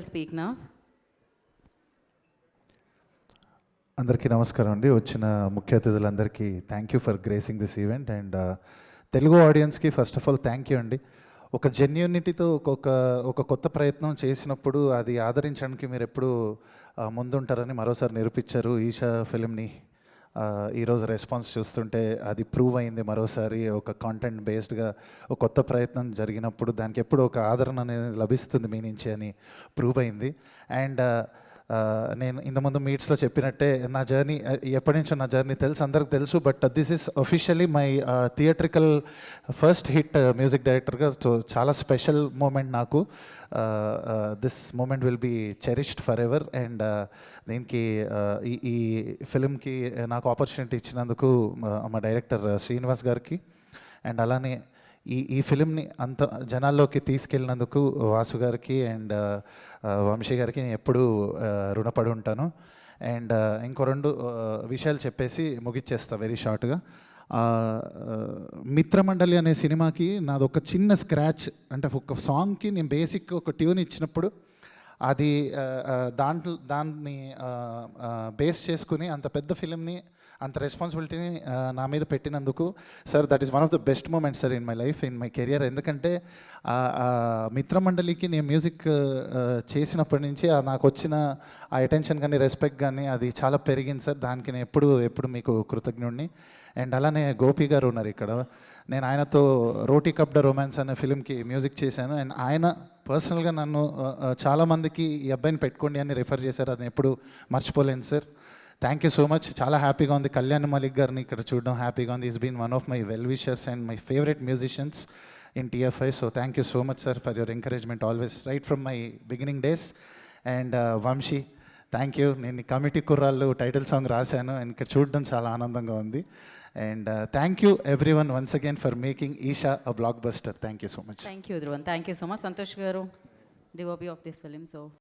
Speak now. అందరికీ నమస్కారం అండి. వచ్చిన ముఖ్య అతిథులందరికీ thank you for gracing this event. And Telugu ఆడియన్స్కి first of all thank you అండి. ఒక జెన్యూనిటీతో ఒక కొత్త ప్రయత్నం చేసినప్పుడు అది ఆదరించడానికి మీరు ఎప్పుడు ముందుంటారని మరోసారి నిరూపించారు. ఈషా ఫిలింని ఈరోజు రెస్పాన్స్ చూస్తుంటే అది ప్రూవ్ అయింది. మరోసారి ఒక కాంటెంట్ బేస్డ్గా ఒక కొత్త ప్రయత్నం జరిగినప్పుడు దానికి ఎప్పుడు ఒక ఆదరణ అనేది లభిస్తుంది మీ నుంచి అని ప్రూవ్ అయింది. అండ్ నేను ఇంతకుముందు మీట్స్లో చెప్పినట్టే నా జర్నీ ఎప్పటి నుంచో నా జర్నీ తెలుసు, అందరికి తెలుసు. But this is officially my theatrical first hit music డైరెక్టర్గా. సో చాలా స్పెషల్ మూమెంట్ నాకు. This moment will be cherished for ever. And దీనికి ఈ ఫిలింకి నాకు ఆపర్చునిటీ ఇచ్చినందుకు మా డైరెక్టర్ శ్రీనివాస్ గారికి, అండ్ అలానే ఈ ఫిలింని అంత జనాల్లోకి తీసుకెళ్ళినందుకు వాసు గారికి అండ్ వంశీ గారికి నేను ఎప్పుడూ రుణపడి ఉంటాను. అండ్ ఇంకో రెండు విషయాలు చెప్పేసి ముగిచ్చేస్తా వెరీ షార్ట్గా. మిత్రమండలి అనే సినిమాకి నాది ఒక చిన్న స్క్రాచ్, అంటే ఒక సాంగ్కి నేను బేసిక్ ఒక ట్యూన్ ఇచ్చినప్పుడు అది దాన్ని బేస్ చేసుకుని అంత పెద్ద ఫిలింని అంత రెస్పాన్సిబిలిటీని నా మీద పెట్టినందుకు sir, that is one of the best moments sir in my life, in my career. ఎందుకంటే మిత్రమండలికి నేను మ్యూజిక్ చేసినప్పటి నుంచి నాకు వచ్చిన ఆ అటెన్షన్ కానీ రెస్పెక్ట్ కానీ అది చాలా పెరిగింది సార్. దానికి నేను ఎప్పుడు మీకు కృతజ్ఞుడిని. అండ్ అలానే గోపి గారు ఉన్నారు ఇక్కడ. నేను ఆయనతో రోటీ కప్డా రొమాన్స్ అనే ఫిలింకి మ్యూజిక్ చేశాను. అండ్ ఆయన పర్సనల్గా నన్ను చాలామందికి ఈ అబ్బాయిని పెట్టుకోండి అని రిఫర్ చేశారు. అది ఎప్పుడు మర్చిపోలేను sir. Thank you so much. చాలా హ్యాపీగా ఉంది కళ్యాణ్ మలిక్ గారిని ఇక్కడ చూడడం, హ్యాపీగా ఉంది. Is been one of my well wishers and my favourite musicians in TFI. So thank you so much sir for your encouragement always right from my beginning days. And Vamsi, thank you. నేను committee కుర్రాళ్ళు title song రాశాను and ఇక్కడ చూడడం చాలా ఆనందంగా ఉంది. And thank you everyone once again for making Eesha a blockbuster. Thank you so much. Thank you, Dhruvan. Thank you so much. Santosh garu, DOP of this film. So